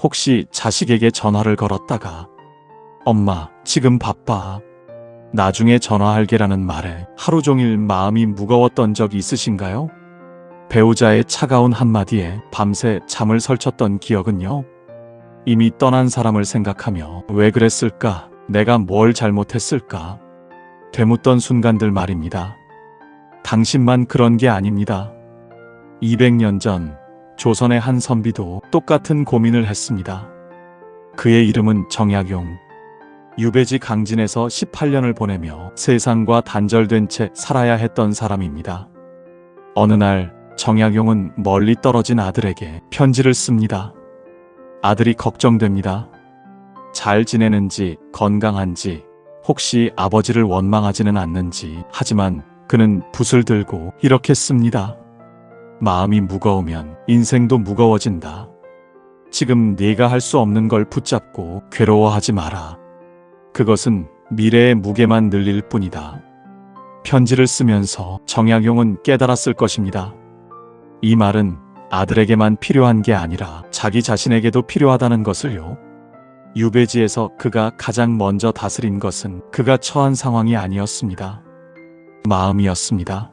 혹시 자식에게 전화를 걸었다가 엄마, 지금 바빠. 나중에 전화할게라는 말에 하루 종일 마음이 무거웠던 적 있으신가요? 배우자의 차가운 한마디에 밤새 잠을 설쳤던 기억은요? 이미 떠난 사람을 생각하며 왜 그랬을까? 내가 뭘 잘못했을까? 되묻던 순간들 말입니다. 당신만 그런 게 아닙니다. 200년 전 조선의 한 선비도 똑같은 고민을 했습니다. 그의 이름은 정약용. 유배지 강진에서 18년을 보내며 세상과 단절된 채 살아야 했던 사람입니다. 어느 날 정약용은 멀리 떨어진 아들에게 편지를 씁니다. 아들이 걱정됩니다. 잘 지내는지, 건강한지, 혹시 아버지를 원망하지는 않는지. 하지만 그는 붓을 들고 이렇게 씁니다. 마음이 무거우면 인생도 무거워진다. 지금 네가 할 수 없는 걸 붙잡고 괴로워하지 마라. 그것은 미래의 무게만 늘릴 뿐이다. 편지를 쓰면서 정약용은 깨달았을 것입니다. 이 말은 아들에게만 필요한 게 아니라 자기 자신에게도 필요하다는 것을요. 유배지에서 그가 가장 먼저 다스린 것은 그가 처한 상황이 아니었습니다. 마음이었습니다.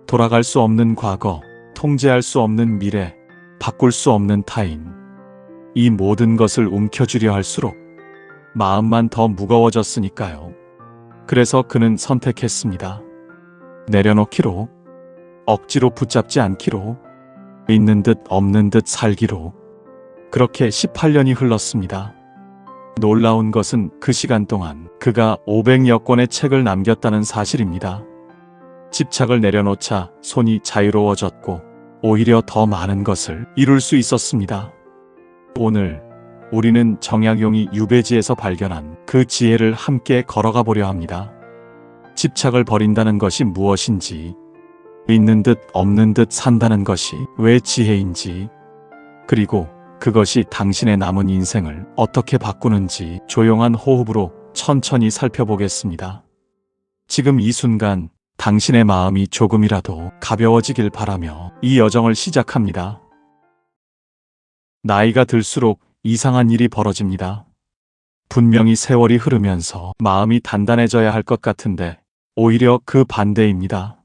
돌아갈 수 없는 과거, 통제할 수 없는 미래, 바꿀 수 없는 타인. 이 모든 것을 움켜쥐려 할수록 마음만 더 무거워졌으니까요. 그래서 그는 선택했습니다. 내려놓기로, 억지로 붙잡지 않기로, 있는 듯 없는 듯 살기로. 그렇게 18년이 흘렀습니다. 놀라운 것은 그 시간 동안 그가 500여 권의 책을 남겼다는 사실입니다. 집착을 내려놓자 손이 자유로워졌고 오히려 더 많은 것을 이룰 수 있었습니다. 오늘 우리는 정약용이 유배지에서 발견한 그 지혜를 함께 걸어가 보려 합니다. 집착을 버린다는 것이 무엇인지, 있는 듯 없는 듯 산다는 것이 왜 지혜인지, 그리고 그것이 당신의 남은 인생을 어떻게 바꾸는지 조용한 호흡으로 천천히 살펴보겠습니다. 지금 이 순간 당신의 마음이 조금이라도 가벼워지길 바라며 이 여정을 시작합니다. 나이가 들수록 이상한 일이 벌어집니다. 분명히 세월이 흐르면서 마음이 단단해져야 할 것 같은데 오히려 그 반대입니다.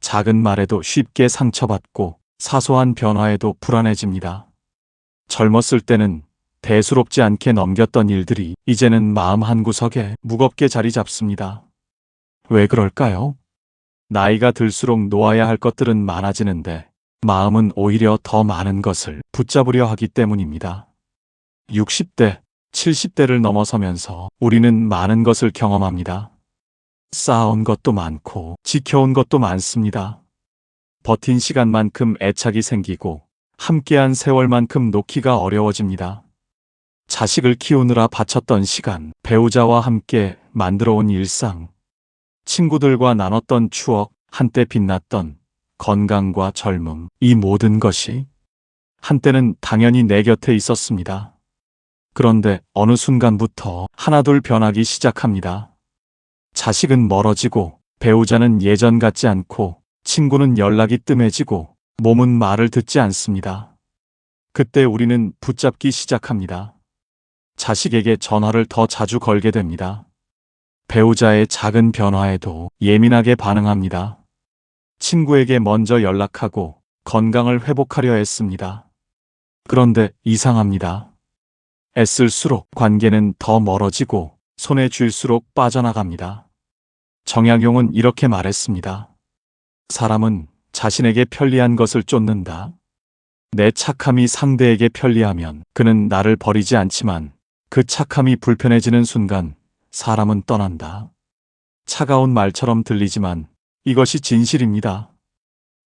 작은 말에도 쉽게 상처받고 사소한 변화에도 불안해집니다. 젊었을 때는 대수롭지 않게 넘겼던 일들이 이제는 마음 한구석에 무겁게 자리 잡습니다. 왜 그럴까요? 나이가 들수록 놓아야 할 것들은 많아지는데 마음은 오히려 더 많은 것을 붙잡으려 하기 때문입니다. 60대, 70대를 넘어서면서 우리는 많은 것을 경험합니다. 쌓아온 것도 많고 지켜온 것도 많습니다. 버틴 시간만큼 애착이 생기고 함께한 세월만큼 놓기가 어려워집니다. 자식을 키우느라 바쳤던 시간, 배우자와 함께 만들어온 일상, 친구들과 나눴던 추억, 한때 빛났던 건강과 젊음, 이 모든 것이 한때는 당연히 내 곁에 있었습니다. 그런데 어느 순간부터 하나둘 변하기 시작합니다. 자식은 멀어지고, 배우자는 예전 같지 않고, 친구는 연락이 뜸해지고, 몸은 말을 듣지 않습니다. 그때 우리는 붙잡기 시작합니다. 자식에게 전화를 더 자주 걸게 됩니다. 배우자의 작은 변화에도 예민하게 반응합니다. 친구에게 먼저 연락하고 건강을 회복하려 했습니다. 그런데 이상합니다. 애쓸수록 관계는 더 멀어지고 손에 쥘수록 빠져나갑니다. 정약용은 이렇게 말했습니다. 사람은 자신에게 편리한 것을 쫓는다. 내 착함이 상대에게 편리하면 그는 나를 버리지 않지만 그 착함이 불편해지는 순간 사람은 떠난다. 차가운 말처럼 들리지만 이것이 진실입니다.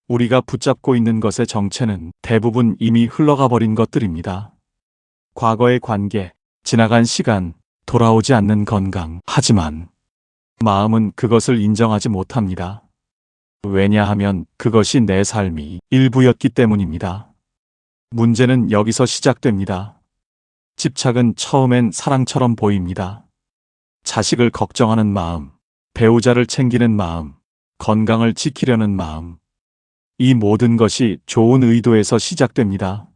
우리가 붙잡고 있는 것의 정체는 대부분 이미 흘러가 버린 것들입니다. 과거의 관계, 지나간 시간, 돌아오지 않는 건강. 하지만 마음은 그것을 인정하지 못합니다. 왜냐하면 그것이 내 삶이 일부였기 때문입니다. 문제는 여기서 시작됩니다. 집착은 처음엔 사랑처럼 보입니다. 자식을 걱정하는 마음, 배우자를 챙기는 마음, 건강을 지키려는 마음. 이 모든 것이 좋은 의도에서 시작됩니다.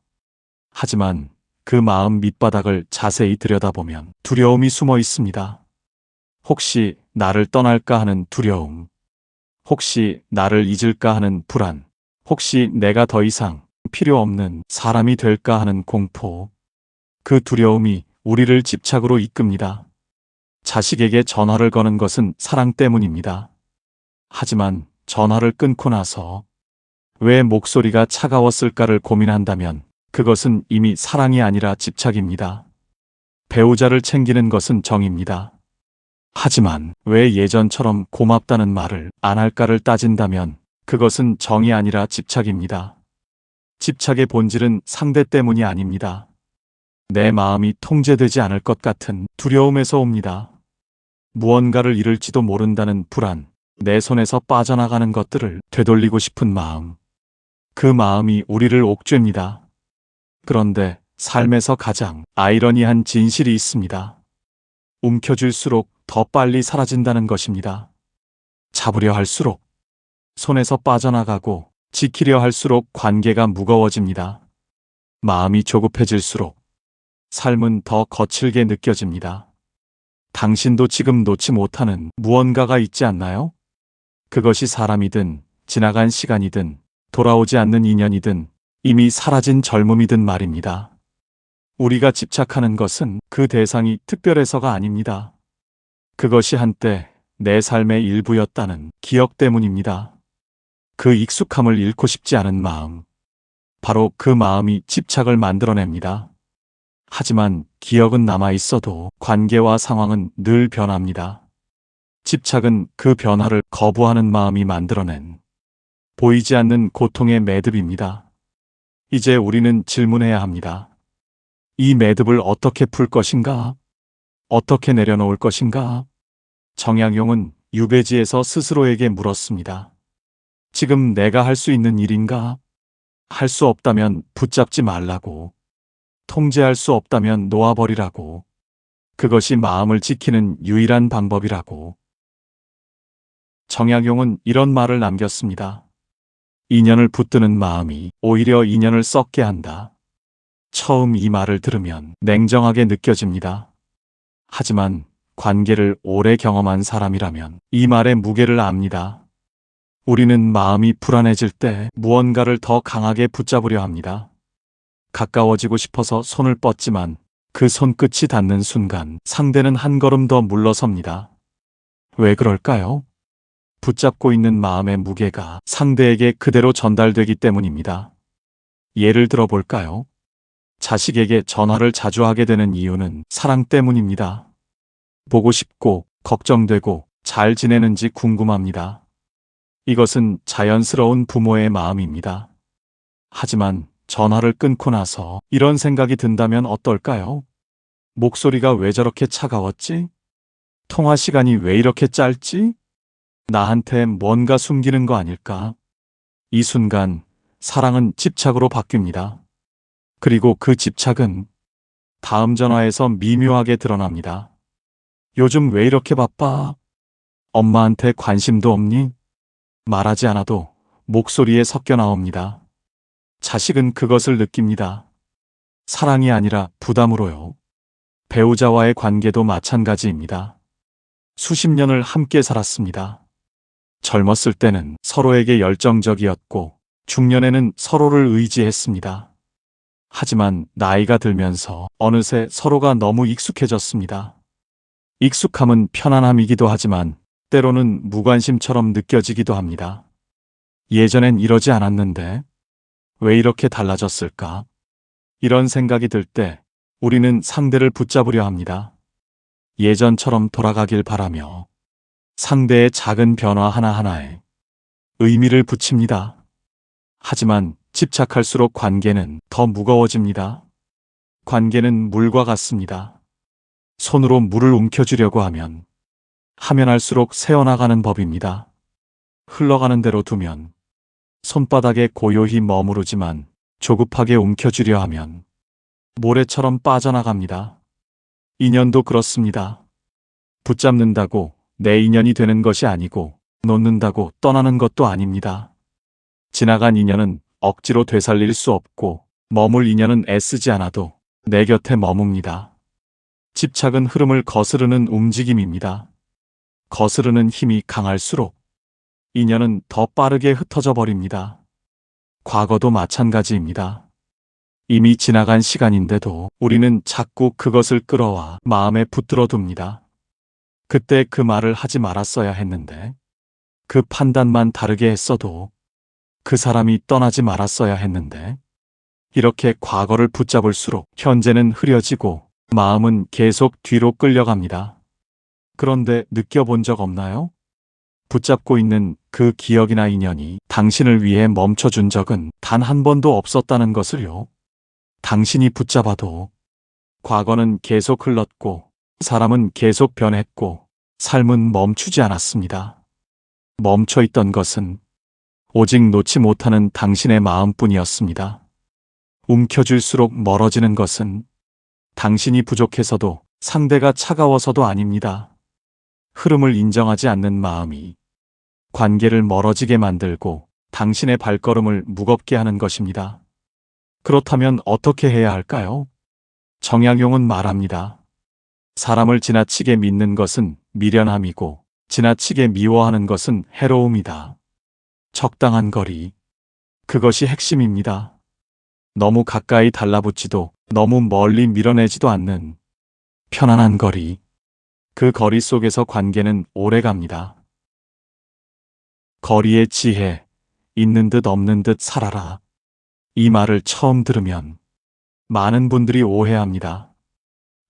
하지만 그 마음 밑바닥을 자세히 들여다보면 두려움이 숨어 있습니다. 혹시 나를 떠날까 하는 두려움, 혹시 나를 잊을까 하는 불안, 혹시 내가 더 이상 필요 없는 사람이 될까 하는 공포. 그 두려움이 우리를 집착으로 이끕니다. 자식에게 전화를 거는 것은 사랑 때문입니다. 하지만 전화를 끊고 나서 왜 목소리가 차가웠을까를 고민한다면 그것은 이미 사랑이 아니라 집착입니다. 배우자를 챙기는 것은 정입니다. 하지만 왜 예전처럼 고맙다는 말을 안 할까를 따진다면 그것은 정이 아니라 집착입니다. 집착의 본질은 상대 때문이 아닙니다. 내 마음이 통제되지 않을 것 같은 두려움에서 옵니다. 무언가를 잃을지도 모른다는 불안, 내 손에서 빠져나가는 것들을 되돌리고 싶은 마음. 그 마음이 우리를 옥죄입니다. 그런데 삶에서 가장 아이러니한 진실이 있습니다. 움켜쥘수록 더 빨리 사라진다는 것입니다. 잡으려 할수록 손에서 빠져나가고 지키려 할수록 관계가 무거워집니다. 마음이 조급해질수록 삶은 더 거칠게 느껴집니다. 당신도 지금 놓지 못하는 무언가가 있지 않나요? 그것이 사람이든 지나간 시간이든 돌아오지 않는 인연이든 이미 사라진 젊음이든 말입니다. 우리가 집착하는 것은 그 대상이 특별해서가 아닙니다. 그것이 한때 내 삶의 일부였다는 기억 때문입니다. 그 익숙함을 잃고 싶지 않은 마음. 바로 그 마음이 집착을 만들어냅니다. 하지만 기억은 남아 있어도 관계와 상황은 늘 변합니다. 집착은 그 변화를 거부하는 마음이 만들어낸 보이지 않는 고통의 매듭입니다. 이제 우리는 질문해야 합니다. 이 매듭을 어떻게 풀 것인가? 어떻게 내려놓을 것인가? 정약용은 유배지에서 스스로에게 물었습니다. 지금 내가 할 수 있는 일인가? 할 수 없다면 붙잡지 말라고. 통제할 수 없다면 놓아버리라고. 그것이 마음을 지키는 유일한 방법이라고. 정약용은 이런 말을 남겼습니다. 인연을 붙드는 마음이 오히려 인연을 썩게 한다. 처음 이 말을 들으면 냉정하게 느껴집니다. 하지만 관계를 오래 경험한 사람이라면 이 말의 무게를 압니다. 우리는 마음이 불안해질 때 무언가를 더 강하게 붙잡으려 합니다. 가까워지고 싶어서 손을 뻗지만 그 손끝이 닿는 순간 상대는 한 걸음 더 물러섭니다. 왜 그럴까요? 붙잡고 있는 마음의 무게가 상대에게 그대로 전달되기 때문입니다. 예를 들어 볼까요? 자식에게 전화를 자주 하게 되는 이유는 사랑 때문입니다. 보고 싶고 걱정되고 잘 지내는지 궁금합니다. 이것은 자연스러운 부모의 마음입니다. 하지만 전화를 끊고 나서 이런 생각이 든다면 어떨까요? 목소리가 왜 저렇게 차가웠지? 통화 시간이 왜 이렇게 짧지? 나한테 뭔가 숨기는 거 아닐까? 이 순간 사랑은 집착으로 바뀝니다. 그리고 그 집착은 다음 전화에서 미묘하게 드러납니다. 요즘 왜 이렇게 바빠? 엄마한테 관심도 없니? 말하지 않아도 목소리에 섞여 나옵니다. 자식은 그것을 느낍니다. 사랑이 아니라 부담으로요. 배우자와의 관계도 마찬가지입니다. 수십 년을 함께 살았습니다. 젊었을 때는 서로에게 열정적이었고 중년에는 서로를 의지했습니다. 하지만 나이가 들면서 어느새 서로가 너무 익숙해졌습니다. 익숙함은 편안함이기도 하지만 때로는 무관심처럼 느껴지기도 합니다. 예전엔 이러지 않았는데 왜 이렇게 달라졌을까? 이런 생각이 들 때 우리는 상대를 붙잡으려 합니다. 예전처럼 돌아가길 바라며 상대의 작은 변화 하나하나에 의미를 붙입니다. 하지만 집착할수록 관계는 더 무거워집니다. 관계는 물과 같습니다. 손으로 물을 움켜쥐려고 하면 할수록 새어나가는 법입니다. 흘러가는 대로 두면 손바닥에 고요히 머무르지만 조급하게 움켜쥐려 하면 모래처럼 빠져나갑니다. 인연도 그렇습니다. 붙잡는다고 내 인연이 되는 것이 아니고 놓는다고 떠나는 것도 아닙니다. 지나간 인연은 억지로 되살릴 수 없고 머물 인연은 애쓰지 않아도 내 곁에 머뭅니다. 집착은 흐름을 거스르는 움직임입니다. 거스르는 힘이 강할수록 인연은 더 빠르게 흩어져 버립니다. 과거도 마찬가지입니다. 이미 지나간 시간인데도 우리는 자꾸 그것을 끌어와 마음에 붙들어 둡니다. 그때 그 말을 하지 말았어야 했는데, 그 판단만 다르게 했어도, 그 사람이 떠나지 말았어야 했는데, 이렇게 과거를 붙잡을수록 현재는 흐려지고 마음은 계속 뒤로 끌려갑니다. 그런데 느껴본 적 없나요? 붙잡고 있는 그 기억이나 인연이 당신을 위해 멈춰준 적은 단 한 번도 없었다는 것을요. 당신이 붙잡아도 과거는 계속 흘렀고 사람은 계속 변했고 삶은 멈추지 않았습니다. 멈춰 있던 것은 오직 놓지 못하는 당신의 마음뿐이었습니다. 움켜쥘수록 멀어지는 것은 당신이 부족해서도 상대가 차가워서도 아닙니다. 흐름을 인정하지 않는 마음이 관계를 멀어지게 만들고 당신의 발걸음을 무겁게 하는 것입니다. 그렇다면 어떻게 해야 할까요? 정약용은 말합니다. 사람을 지나치게 믿는 것은 미련함이고 지나치게 미워하는 것은 해로움이다. 적당한 거리. 그것이 핵심입니다. 너무 가까이 달라붙지도 너무 멀리 밀어내지도 않는 편안한 거리. 그 거리 속에서 관계는 오래 갑니다. 거리의 지혜, 있는 듯 없는 듯 살아라. 이 말을 처음 들으면 많은 분들이 오해합니다.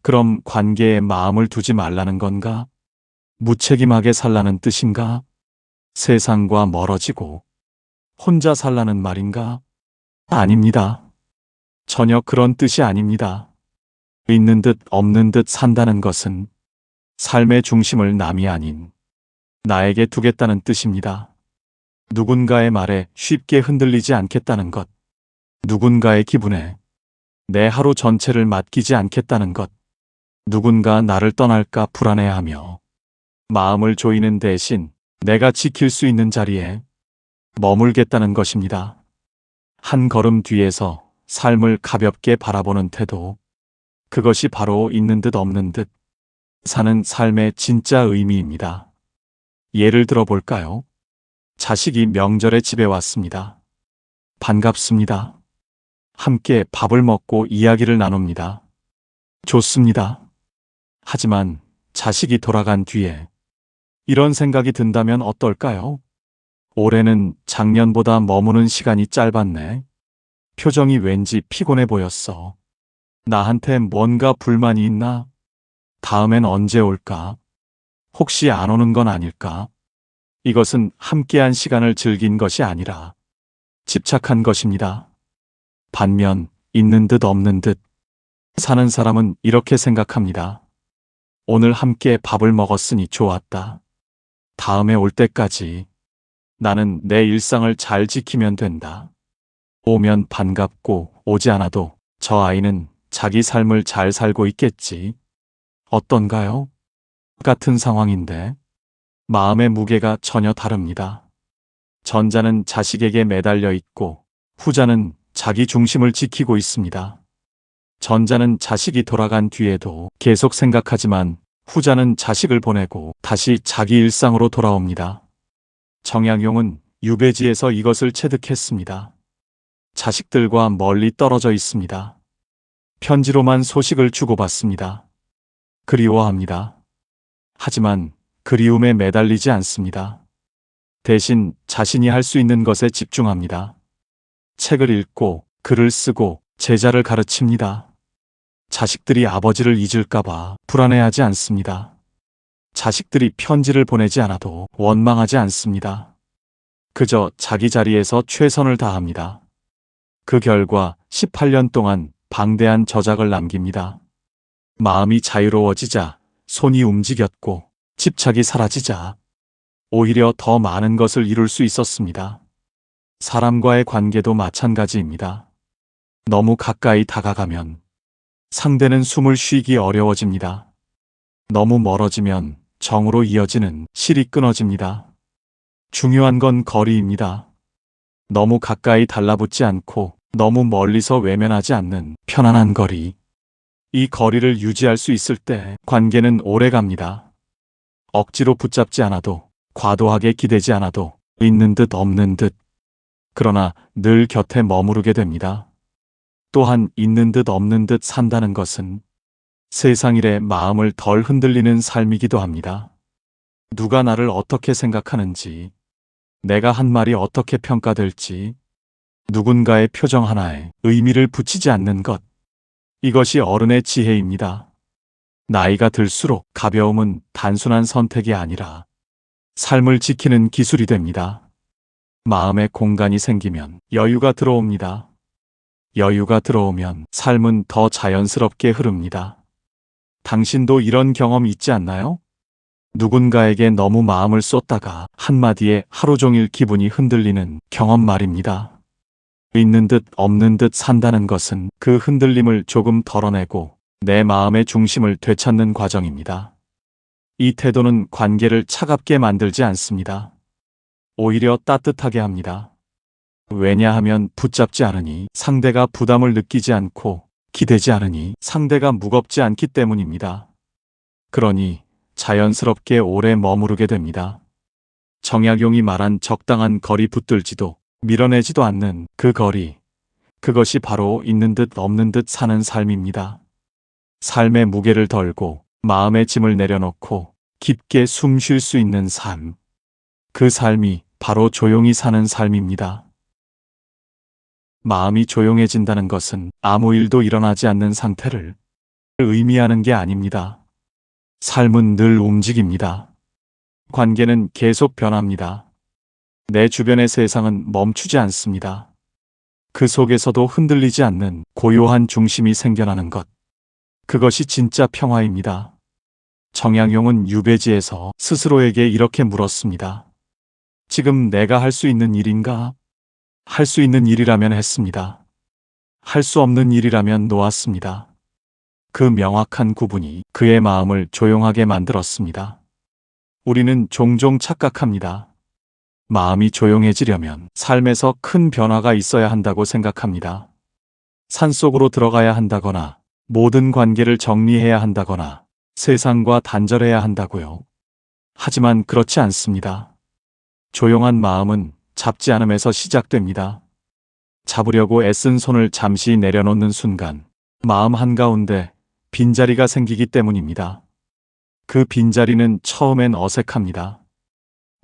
그럼 관계에 마음을 두지 말라는 건가? 무책임하게 살라는 뜻인가? 세상과 멀어지고 혼자 살라는 말인가? 아닙니다. 전혀 그런 뜻이 아닙니다. 있는 듯 없는 듯 산다는 것은 삶의 중심을 남이 아닌 나에게 두겠다는 뜻입니다. 누군가의 말에 쉽게 흔들리지 않겠다는 것. 누군가의 기분에 내 하루 전체를 맡기지 않겠다는 것. 누군가 나를 떠날까 불안해하며 마음을 조이는 대신 내가 지킬 수 있는 자리에 머물겠다는 것입니다. 한 걸음 뒤에서 삶을 가볍게 바라보는 태도. 그것이 바로 있는 듯 없는 듯 사는 삶의 진짜 의미입니다. 예를 들어 볼까요? 자식이 명절에 집에 왔습니다. 반갑습니다. 함께 밥을 먹고 이야기를 나눕니다. 좋습니다. 하지만 자식이 돌아간 뒤에 이런 생각이 든다면 어떨까요? 올해는 작년보다 머무는 시간이 짧았네. 표정이 왠지 피곤해 보였어. 나한테 뭔가 불만이 있나? 다음엔 언제 올까? 혹시 안 오는 건 아닐까? 이것은 함께한 시간을 즐긴 것이 아니라 집착한 것입니다. 반면 있는 듯 없는 듯 사는 사람은 이렇게 생각합니다. 오늘 함께 밥을 먹었으니 좋았다. 다음에 올 때까지 나는 내 일상을 잘 지키면 된다. 오면 반갑고 오지 않아도 저 아이는 자기 삶을 잘 살고 있겠지. 어떤가요? 같은 상황인데 마음의 무게가 전혀 다릅니다. 전자는 자식에게 매달려 있고 후자는 자기 중심을 지키고 있습니다. 전자는 자식이 돌아간 뒤에도 계속 생각하지만 후자는 자식을 보내고 다시 자기 일상으로 돌아옵니다. 정약용은 유배지에서 이것을 체득했습니다. 자식들과 멀리 떨어져 있습니다. 편지로만 소식을 주고받습니다. 그리워합니다. 하지만 그리움에 매달리지 않습니다. 대신 자신이 할 수 있는 것에 집중합니다. 책을 읽고 글을 쓰고 제자를 가르칩니다. 자식들이 아버지를 잊을까봐 불안해하지 않습니다. 자식들이 편지를 보내지 않아도 원망하지 않습니다. 그저 자기 자리에서 최선을 다합니다. 그 결과 18년 동안 방대한 저작을 남깁니다. 마음이 자유로워지자 손이 움직였고 집착이 사라지자 오히려 더 많은 것을 이룰 수 있었습니다. 사람과의 관계도 마찬가지입니다. 너무 가까이 다가가면 상대는 숨을 쉬기 어려워집니다. 너무 멀어지면 정으로 이어지는 실이 끊어집니다. 중요한 건 거리입니다. 너무 가까이 달라붙지 않고 너무 멀리서 외면하지 않는 편안한 거리. 이 거리를 유지할 수 있을 때 관계는 오래 갑니다. 억지로 붙잡지 않아도, 과도하게 기대지 않아도, 있는 듯 없는 듯. 그러나 늘 곁에 머무르게 됩니다. 또한 있는 듯 없는 듯 산다는 것은 세상 일에 마음을 덜 흔들리는 삶이기도 합니다. 누가 나를 어떻게 생각하는지, 내가 한 말이 어떻게 평가될지, 누군가의 표정 하나에 의미를 붙이지 않는 것. 이것이 어른의 지혜입니다. 나이가 들수록 가벼움은 단순한 선택이 아니라 삶을 지키는 기술이 됩니다. 마음에 공간이 생기면 여유가 들어옵니다. 여유가 들어오면 삶은 더 자연스럽게 흐릅니다. 당신도 이런 경험 있지 않나요? 누군가에게 너무 마음을 쏟다가 한마디에 하루 종일 기분이 흔들리는 경험 말입니다. 있는 듯 없는 듯 산다는 것은 그 흔들림을 조금 덜어내고 내 마음의 중심을 되찾는 과정입니다. 이 태도는 관계를 차갑게 만들지 않습니다. 오히려 따뜻하게 합니다. 왜냐하면 붙잡지 않으니 상대가 부담을 느끼지 않고, 기대지 않으니 상대가 무겁지 않기 때문입니다. 그러니 자연스럽게 오래 머무르게 됩니다. 정약용이 말한 적당한 거리 붙들지도 밀어내지도 않는 그 거리, 그것이 바로 있는 듯 없는 듯 사는 삶입니다. 삶의 무게를 덜고 마음의 짐을 내려놓고 깊게 숨 쉴 수 있는 삶. 그 삶이 바로 조용히 사는 삶입니다. 마음이 조용해진다는 것은 아무 일도 일어나지 않는 상태를 의미하는 게 아닙니다. 삶은 늘 움직입니다. 관계는 계속 변합니다. 내 주변의 세상은 멈추지 않습니다. 그 속에서도 흔들리지 않는 고요한 중심이 생겨나는 것. 그것이 진짜 평화입니다. 정약용은 유배지에서 스스로에게 이렇게 물었습니다. 지금 내가 할 수 있는 일인가? 할 수 있는 일이라면 했습니다. 할 수 없는 일이라면 놓았습니다. 그 명확한 구분이 그의 마음을 조용하게 만들었습니다. 우리는 종종 착각합니다. 마음이 조용해지려면 삶에서 큰 변화가 있어야 한다고 생각합니다. 산속으로 들어가야 한다거나, 모든 관계를 정리해야 한다거나, 세상과 단절해야 한다고요. 하지만 그렇지 않습니다. 조용한 마음은 잡지 않음에서 시작됩니다. 잡으려고 애쓴 손을 잠시 내려놓는 순간, 마음 한가운데 빈자리가 생기기 때문입니다. 그 빈자리는 처음엔 어색합니다.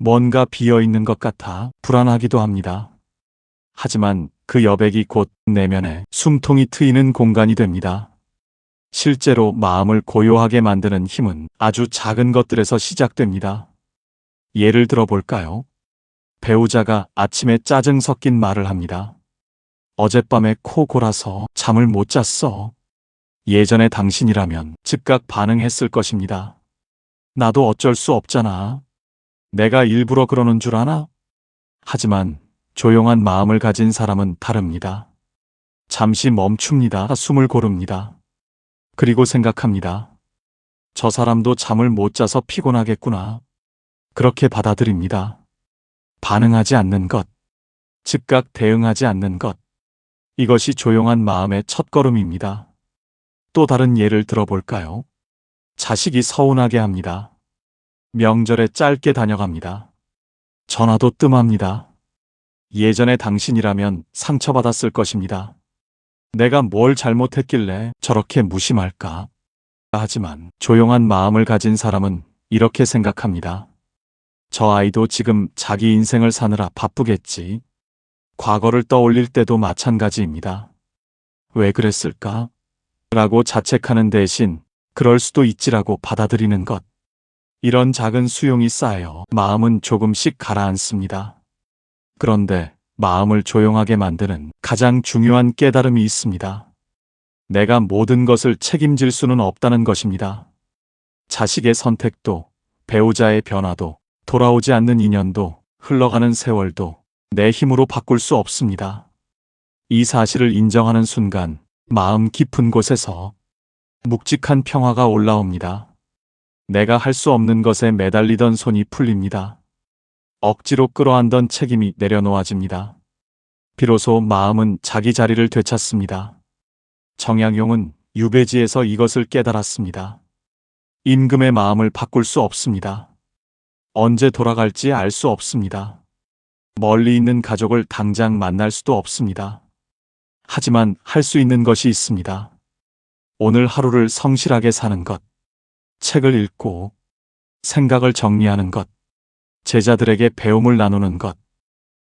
뭔가 비어있는 것 같아 불안하기도 합니다. 하지만 그 여백이 곧 내면에 숨통이 트이는 공간이 됩니다. 실제로 마음을 고요하게 만드는 힘은 아주 작은 것들에서 시작됩니다. 예를 들어 볼까요? 배우자가 아침에 짜증 섞인 말을 합니다. 어젯밤에 코 골아서 잠을 못 잤어. 예전에 당신이라면 즉각 반응했을 것입니다. 나도 어쩔 수 없잖아. 내가 일부러 그러는 줄 아나? 하지만 조용한 마음을 가진 사람은 다릅니다. 잠시 멈춥니다. 숨을 고릅니다. 그리고 생각합니다. 저 사람도 잠을 못 자서 피곤하겠구나. 그렇게 받아들입니다. 반응하지 않는 것, 즉각 대응하지 않는 것. 이것이 조용한 마음의 첫걸음입니다. 또 다른 예를 들어볼까요? 자식이 서운하게 합니다. 명절에 짧게 다녀갑니다. 전화도 뜸합니다. 예전에 당신이라면 상처받았을 것입니다. 내가 뭘 잘못했길래 저렇게 무심할까? 하지만 조용한 마음을 가진 사람은 이렇게 생각합니다. 저 아이도 지금 자기 인생을 사느라 바쁘겠지. 과거를 떠올릴 때도 마찬가지입니다. 왜 그랬을까? 라고 자책하는 대신 그럴 수도 있지라고 받아들이는 것. 이런 작은 수용이 쌓여 마음은 조금씩 가라앉습니다. 그런데 마음을 조용하게 만드는 가장 중요한 깨달음이 있습니다. 내가 모든 것을 책임질 수는 없다는 것입니다. 자식의 선택도, 배우자의 변화도, 돌아오지 않는 인연도, 흘러가는 세월도 내 힘으로 바꿀 수 없습니다. 이 사실을 인정하는 순간 마음 깊은 곳에서 묵직한 평화가 올라옵니다. 내가 할 수 없는 것에 매달리던 손이 풀립니다. 억지로 끌어안던 책임이 내려놓아집니다. 비로소 마음은 자기 자리를 되찾습니다. 정약용은 유배지에서 이것을 깨달았습니다. 임금의 마음을 바꿀 수 없습니다. 언제 돌아갈지 알 수 없습니다. 멀리 있는 가족을 당장 만날 수도 없습니다. 하지만 할 수 있는 것이 있습니다. 오늘 하루를 성실하게 사는 것, 책을 읽고 생각을 정리하는 것, 제자들에게 배움을 나누는 것,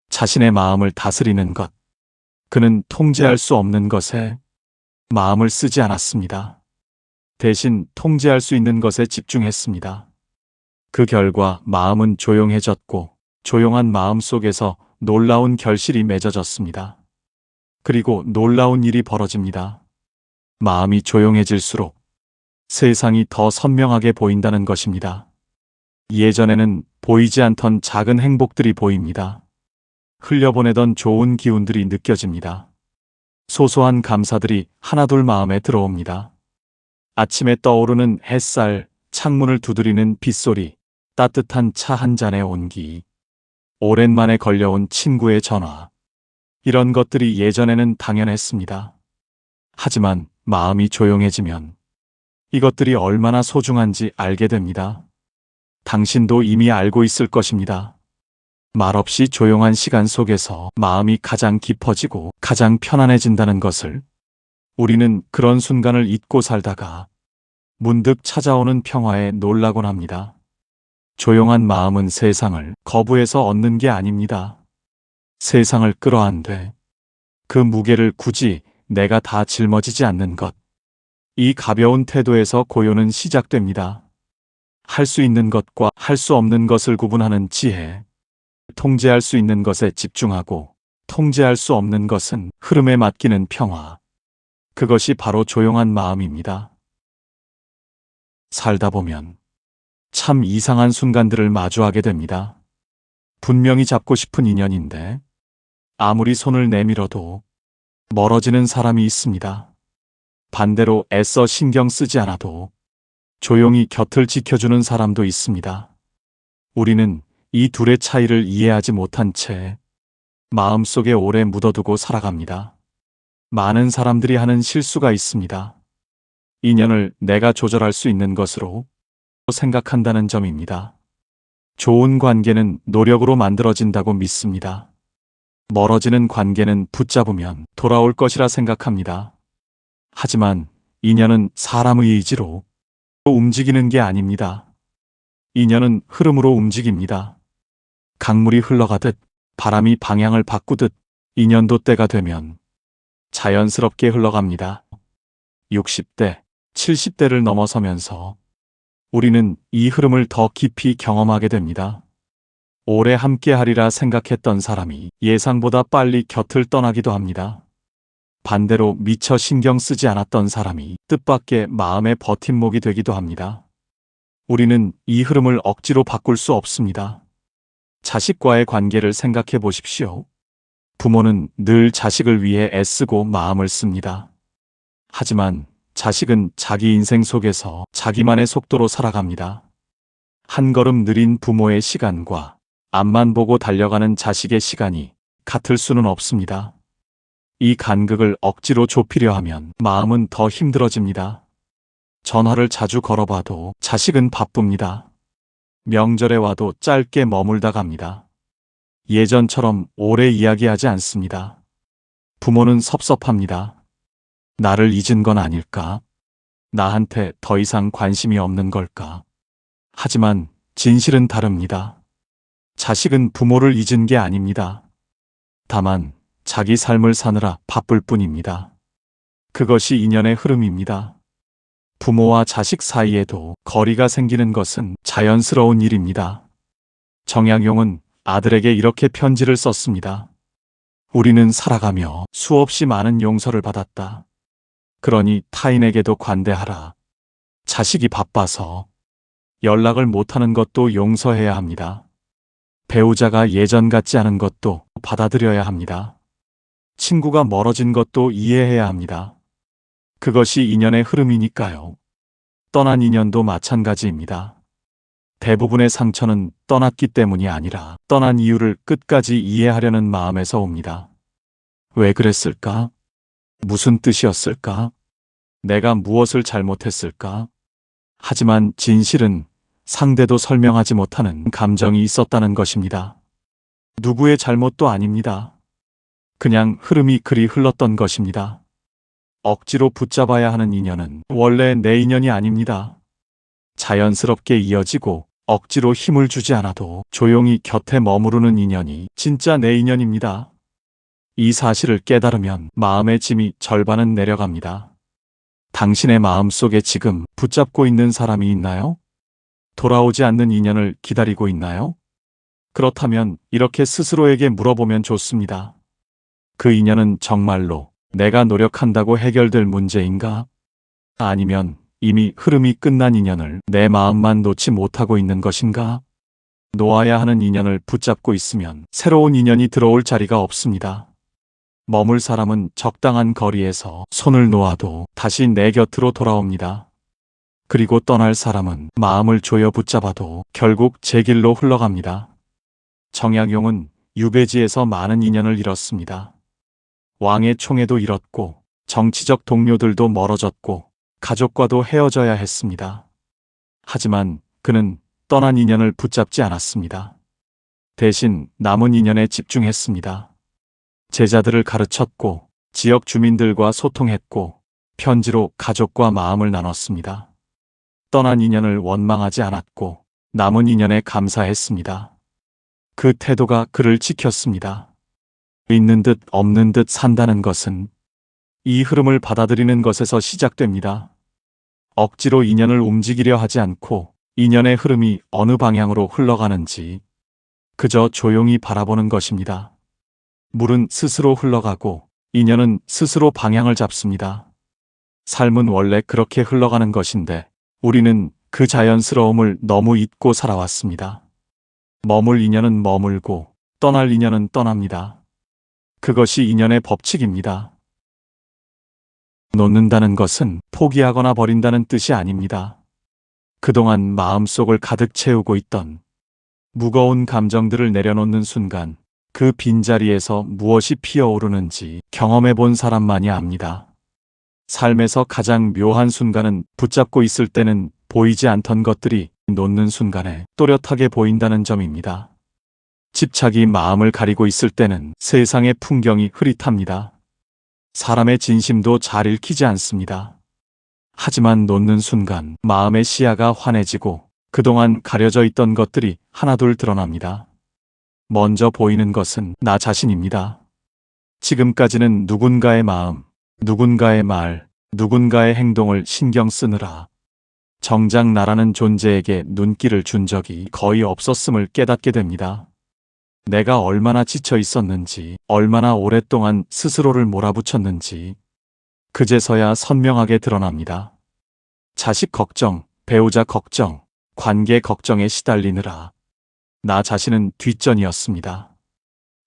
자신의 마음을 다스리는 것. 그는 통제할 수 없는 것에 마음을 쓰지 않았습니다. 대신 통제할 수 있는 것에 집중했습니다. 그 결과 마음은 조용해졌고 조용한 마음 속에서 놀라운 결실이 맺어졌습니다. 그리고 놀라운 일이 벌어집니다. 마음이 조용해질수록 세상이 더 선명하게 보인다는 것입니다. 예전에는 보이지 않던 작은 행복들이 보입니다. 흘려보내던 좋은 기운들이 느껴집니다. 소소한 감사들이 하나둘 마음에 들어옵니다. 아침에 떠오르는 햇살, 창문을 두드리는 빗소리, 따뜻한 차 한 잔의 온기, 오랜만에 걸려온 친구의 전화. 이런 것들이 예전에는 당연했습니다. 하지만 마음이 조용해지면 이것들이 얼마나 소중한지 알게 됩니다. 당신도 이미 알고 있을 것입니다. 말없이 조용한 시간 속에서 마음이 가장 깊어지고 가장 편안해진다는 것을. 우리는 그런 순간을 잊고 살다가 문득 찾아오는 평화에 놀라곤 합니다. 조용한 마음은 세상을 거부해서 얻는 게 아닙니다. 세상을 끌어안되 그 무게를 굳이 내가 다 짊어지지 않는 것. 이 가벼운 태도에서 고요는 시작됩니다. 할 수 있는 것과 할 수 없는 것을 구분하는 지혜. 통제할 수 있는 것에 집중하고 통제할 수 없는 것은 흐름에 맡기는 평화. 그것이 바로 조용한 마음입니다. 살다 보면 참 이상한 순간들을 마주하게 됩니다. 분명히 잡고 싶은 인연인데 아무리 손을 내밀어도 멀어지는 사람이 있습니다. 반대로 애써 신경 쓰지 않아도 조용히 곁을 지켜주는 사람도 있습니다. 우리는 이 둘의 차이를 이해하지 못한 채 마음속에 오래 묻어두고 살아갑니다. 많은 사람들이 하는 실수가 있습니다. 인연을 내가 조절할 수 있는 것으로 생각한다는 점입니다. 좋은 관계는 노력으로 만들어진다고 믿습니다. 멀어지는 관계는 붙잡으면 돌아올 것이라 생각합니다. 하지만 인연은 사람의 의지로 움직이는 게 아닙니다. 인연은 흐름으로 움직입니다. 강물이 흘러가듯 바람이 방향을 바꾸듯 인연도 때가 되면 자연스럽게 흘러갑니다. 60대, 70대를 넘어서면서 우리는 이 흐름을 더 깊이 경험하게 됩니다. 오래 함께하리라 생각했던 사람이 예상보다 빨리 곁을 떠나기도 합니다. 반대로 미처 신경 쓰지 않았던 사람이 뜻밖의 마음의 버팀목이 되기도 합니다. 우리는 이 흐름을 억지로 바꿀 수 없습니다. 자식과의 관계를 생각해 보십시오. 부모는 늘 자식을 위해 애쓰고 마음을 씁니다. 하지만 자식은 자기 인생 속에서 자기만의 속도로 살아갑니다. 한 걸음 느린 부모의 시간과 앞만 보고 달려가는 자식의 시간이 같을 수는 없습니다. 이 간극을 억지로 좁히려 하면 마음은 더 힘들어집니다. 전화를 자주 걸어봐도 자식은 바쁩니다. 명절에 와도 짧게 머물다 갑니다. 예전처럼 오래 이야기하지 않습니다. 부모는 섭섭합니다. 나를 잊은 건 아닐까? 나한테 더 이상 관심이 없는 걸까? 하지만 진실은 다릅니다. 자식은 부모를 잊은 게 아닙니다. 다만 자기 삶을 사느라 바쁠 뿐입니다. 그것이 인연의 흐름입니다. 부모와 자식 사이에도 거리가 생기는 것은 자연스러운 일입니다. 정약용은 아들에게 이렇게 편지를 썼습니다. 우리는 살아가며 수없이 많은 용서를 받았다. 그러니 타인에게도 관대하라. 자식이 바빠서 연락을 못하는 것도 용서해야 합니다. 배우자가 예전 같지 않은 것도 받아들여야 합니다. 친구가 멀어진 것도 이해해야 합니다. 그것이 인연의 흐름이니까요. 떠난 인연도 마찬가지입니다. 대부분의 상처는 떠났기 때문이 아니라 떠난 이유를 끝까지 이해하려는 마음에서 옵니다. 왜 그랬을까? 무슨 뜻이었을까? 내가 무엇을 잘못했을까? 하지만 진실은 상대도 설명하지 못하는 감정이 있었다는 것입니다. 누구의 잘못도 아닙니다. 그냥 흐름이 그리 흘렀던 것입니다. 억지로 붙잡아야 하는 인연은 원래 내 인연이 아닙니다. 자연스럽게 이어지고 억지로 힘을 주지 않아도 조용히 곁에 머무르는 인연이 진짜 내 인연입니다. 이 사실을 깨달으면 마음의 짐이 절반은 내려갑니다. 당신의 마음속에 지금 붙잡고 있는 사람이 있나요? 돌아오지 않는 인연을 기다리고 있나요? 그렇다면 이렇게 스스로에게 물어보면 좋습니다. 그 인연은 정말로 내가 노력한다고 해결될 문제인가? 아니면 이미 흐름이 끝난 인연을 내 마음만 놓지 못하고 있는 것인가? 놓아야 하는 인연을 붙잡고 있으면 새로운 인연이 들어올 자리가 없습니다. 머물 사람은 적당한 거리에서 손을 놓아도 다시 내 곁으로 돌아옵니다. 그리고 떠날 사람은 마음을 조여 붙잡아도 결국 제 길로 흘러갑니다. 정약용은 유배지에서 많은 인연을 잃었습니다. 왕의 총애도 잃었고 정치적 동료들도 멀어졌고 가족과도 헤어져야 했습니다. 하지만 그는 떠난 인연을 붙잡지 않았습니다. 대신 남은 인연에 집중했습니다. 제자들을 가르쳤고 지역 주민들과 소통했고 편지로 가족과 마음을 나눴습니다. 떠난 인연을 원망하지 않았고 남은 인연에 감사했습니다. 그 태도가 그를 지켰습니다. 있는 듯 없는 듯 산다는 것은 이 흐름을 받아들이는 것에서 시작됩니다. 억지로 인연을 움직이려 하지 않고 인연의 흐름이 어느 방향으로 흘러가는지 그저 조용히 바라보는 것입니다. 물은 스스로 흘러가고 인연은 스스로 방향을 잡습니다. 삶은 원래 그렇게 흘러가는 것인데 우리는 그 자연스러움을 너무 잊고 살아왔습니다. 머물 인연은 머물고 떠날 인연은 떠납니다. 그것이 인연의 법칙입니다. 놓는다는 것은 포기하거나 버린다는 뜻이 아닙니다. 그동안 마음속을 가득 채우고 있던 무거운 감정들을 내려놓는 순간 그 빈자리에서 무엇이 피어오르는지 경험해 본 사람만이 압니다. 삶에서 가장 묘한 순간은 붙잡고 있을 때는 보이지 않던 것들이 놓는 순간에 또렷하게 보인다는 점입니다. 집착이 마음을 가리고 있을 때는 세상의 풍경이 흐릿합니다. 사람의 진심도 잘 읽히지 않습니다. 하지만 놓는 순간 마음의 시야가 환해지고 그동안 가려져 있던 것들이 하나둘 드러납니다. 먼저 보이는 것은 나 자신입니다. 지금까지는 누군가의 마음, 누군가의 말, 누군가의 행동을 신경 쓰느라 정작 나라는 존재에게 눈길을 준 적이 거의 없었음을 깨닫게 됩니다. 내가 얼마나 지쳐 있었는지, 얼마나 오랫동안 스스로를 몰아붙였는지 그제서야 선명하게 드러납니다. 자식 걱정, 배우자 걱정, 관계 걱정에 시달리느라 나 자신은 뒷전이었습니다.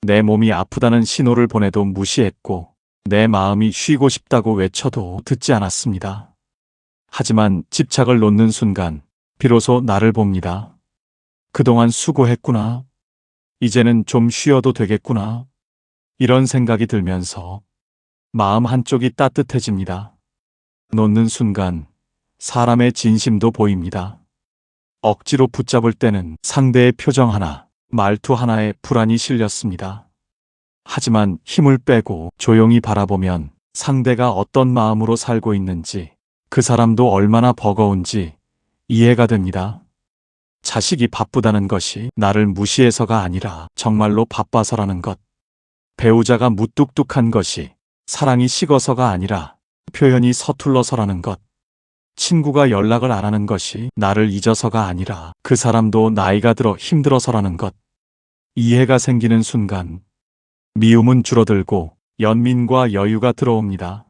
내 몸이 아프다는 신호를 보내도 무시했고 내 마음이 쉬고 싶다고 외쳐도 듣지 않았습니다. 하지만 집착을 놓는 순간 비로소 나를 봅니다. 그동안 수고했구나. 이제는 좀 쉬어도 되겠구나. 이런 생각이 들면서 마음 한쪽이 따뜻해집니다. 놓는 순간 사람의 진심도 보입니다. 억지로 붙잡을 때는 상대의 표정 하나, 말투 하나에 불안이 실렸습니다. 하지만 힘을 빼고 조용히 바라보면 상대가 어떤 마음으로 살고 있는지, 그 사람도 얼마나 버거운지 이해가 됩니다. 자식이 바쁘다는 것이 나를 무시해서가 아니라 정말로 바빠서라는 것. 배우자가 무뚝뚝한 것이 사랑이 식어서가 아니라 표현이 서툴러서라는 것. 친구가 연락을 안 하는 것이 나를 잊어서가 아니라 그 사람도 나이가 들어 힘들어서라는 것. 이해가 생기는 순간 미움은 줄어들고 연민과 여유가 들어옵니다.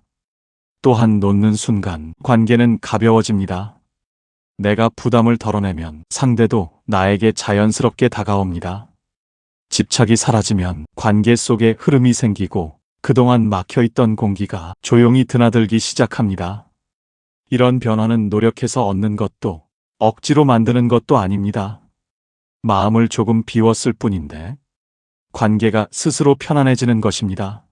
또한 놓는 순간 관계는 가벼워집니다. 내가 부담을 덜어내면 상대도 나에게 자연스럽게 다가옵니다. 집착이 사라지면 관계 속에 흐름이 생기고 그동안 막혀있던 공기가 조용히 드나들기 시작합니다. 이런 변화는 노력해서 얻는 것도 억지로 만드는 것도 아닙니다. 마음을 조금 비웠을 뿐인데 관계가 스스로 편안해지는 것입니다.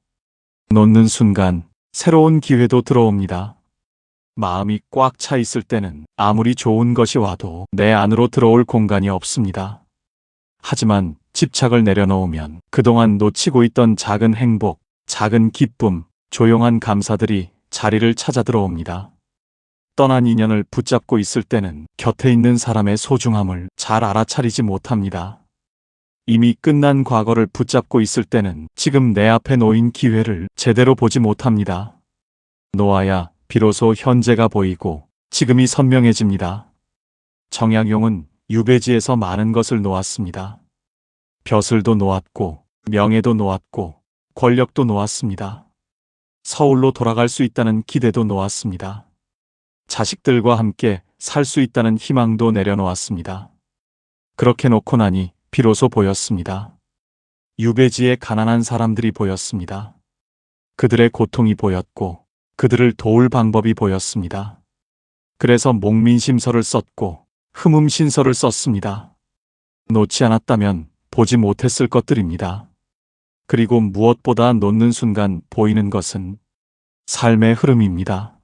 놓는 순간 새로운 기회도 들어옵니다. 마음이 꽉 차 있을 때는 아무리 좋은 것이 와도 내 안으로 들어올 공간이 없습니다. 하지만 집착을 내려놓으면 그동안 놓치고 있던 작은 행복, 작은 기쁨, 조용한 감사들이 자리를 찾아 들어옵니다. 떠난 인연을 붙잡고 있을 때는 곁에 있는 사람의 소중함을 잘 알아차리지 못합니다. 이미 끝난 과거를 붙잡고 있을 때는 지금 내 앞에 놓인 기회를 제대로 보지 못합니다. 놓아야 비로소 현재가 보이고 지금이 선명해집니다. 정약용은 유배지에서 많은 것을 놓았습니다. 벼슬도 놓았고 명예도 놓았고 권력도 놓았습니다. 서울로 돌아갈 수 있다는 기대도 놓았습니다. 자식들과 함께 살 수 있다는 희망도 내려놓았습니다. 그렇게 놓고 나니 비로소 보였습니다. 유배지에 가난한 사람들이 보였습니다. 그들의 고통이 보였고 그들을 도울 방법이 보였습니다. 그래서 목민심서를 썼고 흠음신서를 썼습니다. 놓지 않았다면 보지 못했을 것들입니다. 그리고 무엇보다 놓는 순간 보이는 것은 삶의 흐름입니다.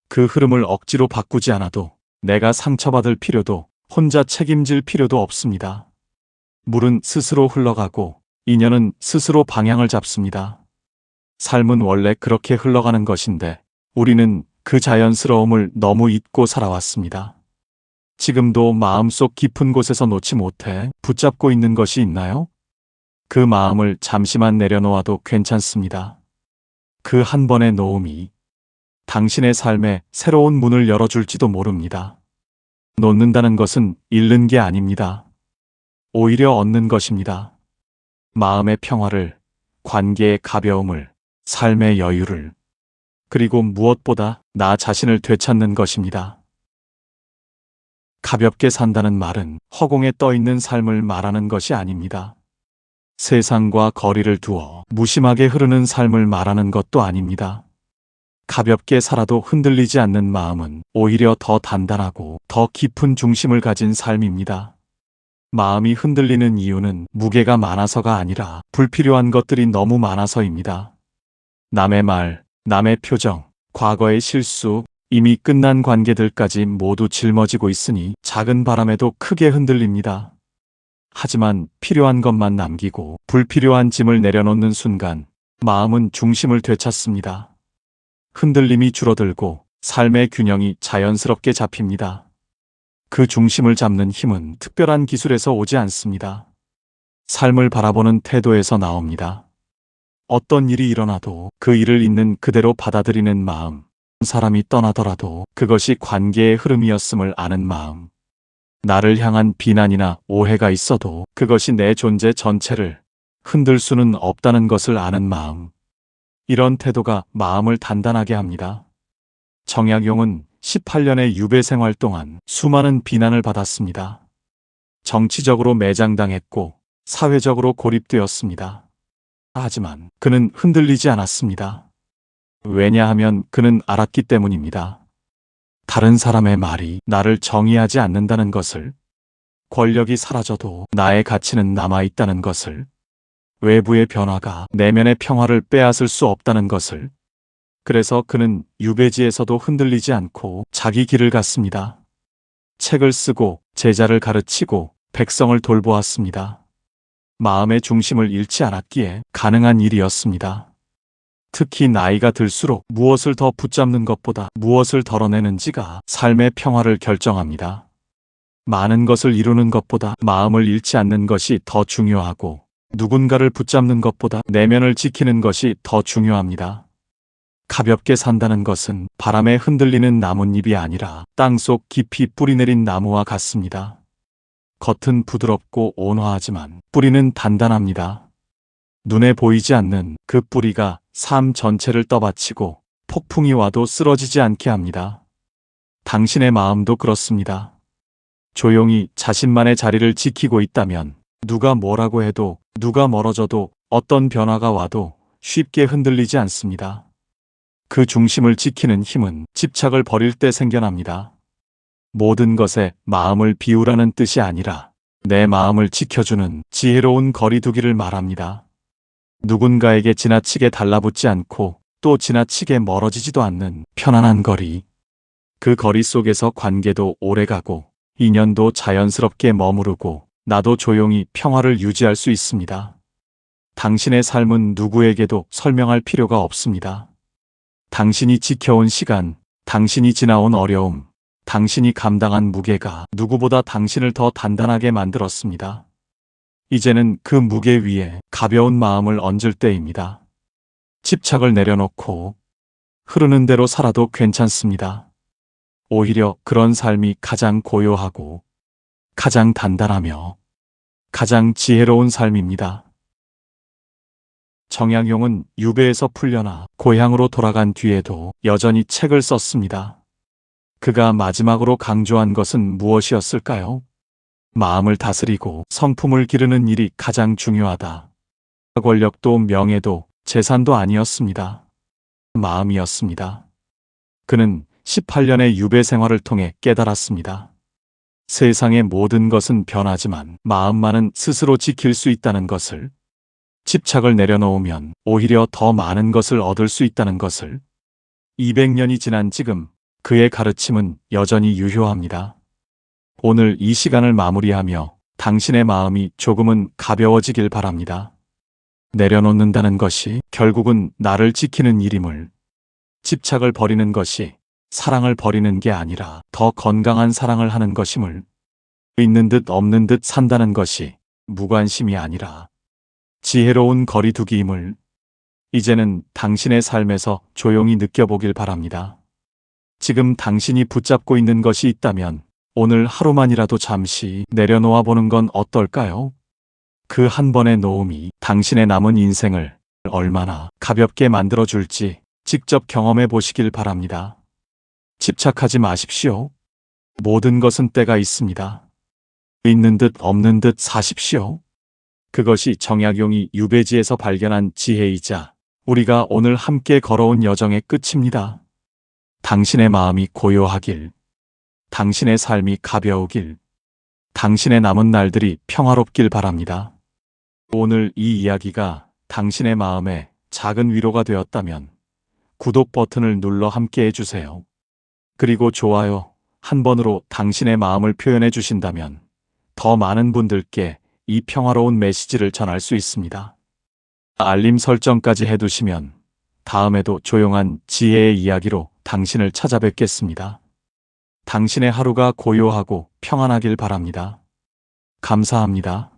그 흐름을 억지로 바꾸지 않아도 내가 상처받을 필요도 혼자 책임질 필요도 없습니다. 물은 스스로 흘러가고 인연은 스스로 방향을 잡습니다. 삶은 원래 그렇게 흘러가는 것인데 우리는 그 자연스러움을 너무 잊고 살아왔습니다. 지금도 마음속 깊은 곳에서 놓지 못해 붙잡고 있는 것이 있나요? 그 마음을 잠시만 내려놓아도 괜찮습니다. 그 한 번의 놓음이 당신의 삶에 새로운 문을 열어줄지도 모릅니다. 놓는다는 것은 잃는 게 아닙니다. 오히려 얻는 것입니다. 마음의 평화를, 관계의 가벼움을, 삶의 여유를, 그리고 무엇보다 나 자신을 되찾는 것입니다. 가볍게 산다는 말은 허공에 떠 있는 삶을 말하는 것이 아닙니다. 세상과 거리를 두어 무심하게 흐르는 삶을 말하는 것도 아닙니다. 가볍게 살아도 흔들리지 않는 마음은 오히려 더 단단하고 더 깊은 중심을 가진 삶입니다. 마음이 흔들리는 이유는 무게가 많아서가 아니라 불필요한 것들이 너무 많아서입니다. 남의 말, 남의 표정, 과거의 실수, 이미 끝난 관계들까지 모두 짊어지고 있으니 작은 바람에도 크게 흔들립니다. 하지만 필요한 것만 남기고 불필요한 짐을 내려놓는 순간 마음은 중심을 되찾습니다. 흔들림이 줄어들고 삶의 균형이 자연스럽게 잡힙니다. 그 중심을 잡는 힘은 특별한 기술에서 오지 않습니다. 삶을 바라보는 태도에서 나옵니다. 어떤 일이 일어나도 그 일을 있는 그대로 받아들이는 마음, 사람이 떠나더라도 그것이 관계의 흐름이었음을 아는 마음, 나를 향한 비난이나 오해가 있어도 그것이 내 존재 전체를 흔들 수는 없다는 것을 아는 마음, 이런 태도가 마음을 단단하게 합니다. 정약용은 18년의 유배 생활 동안 수많은 비난을 받았습니다. 정치적으로 매장당했고 사회적으로 고립되었습니다. 하지만 그는 흔들리지 않았습니다. 왜냐하면 그는 알았기 때문입니다. 다른 사람의 말이 나를 정의하지 않는다는 것을, 권력이 사라져도 나의 가치는 남아있다는 것을, 외부의 변화가 내면의 평화를 빼앗을 수 없다는 것을. 그래서 그는 유배지에서도 흔들리지 않고 자기 길을 갔습니다. 책을 쓰고 제자를 가르치고 백성을 돌보았습니다. 마음의 중심을 잃지 않았기에 가능한 일이었습니다. 특히 나이가 들수록 무엇을 더 붙잡는 것보다 무엇을 덜어내는지가 삶의 평화를 결정합니다. 많은 것을 이루는 것보다 마음을 잃지 않는 것이 더 중요하고 누군가를 붙잡는 것보다 내면을 지키는 것이 더 중요합니다. 가볍게 산다는 것은 바람에 흔들리는 나뭇잎이 아니라 땅속 깊이 뿌리내린 나무와 같습니다. 겉은 부드럽고 온화하지만 뿌리는 단단합니다. 눈에 보이지 않는 그 뿌리가 삶 전체를 떠받치고 폭풍이 와도 쓰러지지 않게 합니다. 당신의 마음도 그렇습니다. 조용히 자신만의 자리를 지키고 있다면 누가 뭐라고 해도, 누가 멀어져도, 어떤 변화가 와도 쉽게 흔들리지 않습니다. 그 중심을 지키는 힘은 집착을 버릴 때 생겨납니다. 모든 것에 마음을 비우라는 뜻이 아니라 내 마음을 지켜주는 지혜로운 거리두기를 말합니다. 누군가에게 지나치게 달라붙지 않고 또 지나치게 멀어지지도 않는 편안한 거리. 그 거리 속에서 관계도 오래가고 인연도 자연스럽게 머무르고 나도 조용히 평화를 유지할 수 있습니다. 당신의 삶은 누구에게도 설명할 필요가 없습니다. 당신이 지켜온 시간, 당신이 지나온 어려움, 당신이 감당한 무게가 누구보다 당신을 더 단단하게 만들었습니다. 이제는 그 무게 위에 가벼운 마음을 얹을 때입니다. 집착을 내려놓고 흐르는 대로 살아도 괜찮습니다. 오히려 그런 삶이 가장 고요하고 가장 단단하며 가장 지혜로운 삶입니다. 정약용은 유배에서 풀려나 고향으로 돌아간 뒤에도 여전히 책을 썼습니다. 그가 마지막으로 강조한 것은 무엇이었을까요? 마음을 다스리고 성품을 기르는 일이 가장 중요하다. 권력도 명예도 재산도 아니었습니다. 마음이었습니다. 그는 18년의 유배 생활을 통해 깨달았습니다. 세상의 모든 것은 변하지만 마음만은 스스로 지킬 수 있다는 것을, 집착을 내려놓으면 오히려 더 많은 것을 얻을 수 있다는 것을. 200년이 지난 지금 그의 가르침은 여전히 유효합니다. 오늘 이 시간을 마무리하며 당신의 마음이 조금은 가벼워지길 바랍니다. 내려놓는다는 것이 결국은 나를 지키는 일임을, 집착을 버리는 것이 사랑을 버리는 게 아니라 더 건강한 사랑을 하는 것임을, 있는 듯 없는 듯 산다는 것이 무관심이 아니라 지혜로운 거리두기임을 이제는 당신의 삶에서 조용히 느껴보길 바랍니다. 지금 당신이 붙잡고 있는 것이 있다면 오늘 하루만이라도 잠시 내려놓아 보는 건 어떨까요? 그 한 번의 놓음이 당신의 남은 인생을 얼마나 가볍게 만들어줄지 직접 경험해 보시길 바랍니다. 집착하지 마십시오. 모든 것은 때가 있습니다. 있는 듯 없는 듯 사십시오. 그것이 정약용이 유배지에서 발견한 지혜이자 우리가 오늘 함께 걸어온 여정의 끝입니다. 당신의 마음이 고요하길, 당신의 삶이 가벼우길, 당신의 남은 날들이 평화롭길 바랍니다. 오늘 이 이야기가 당신의 마음에 작은 위로가 되었다면 구독 버튼을 눌러 함께 해주세요. 그리고 좋아요 한 번으로 당신의 마음을 표현해 주신다면 더 많은 분들께 이 평화로운 메시지를 전할 수 있습니다. 알림 설정까지 해두시면 다음에도 조용한 지혜의 이야기로 당신을 찾아뵙겠습니다. 당신의 하루가 고요하고 평안하길 바랍니다. 감사합니다.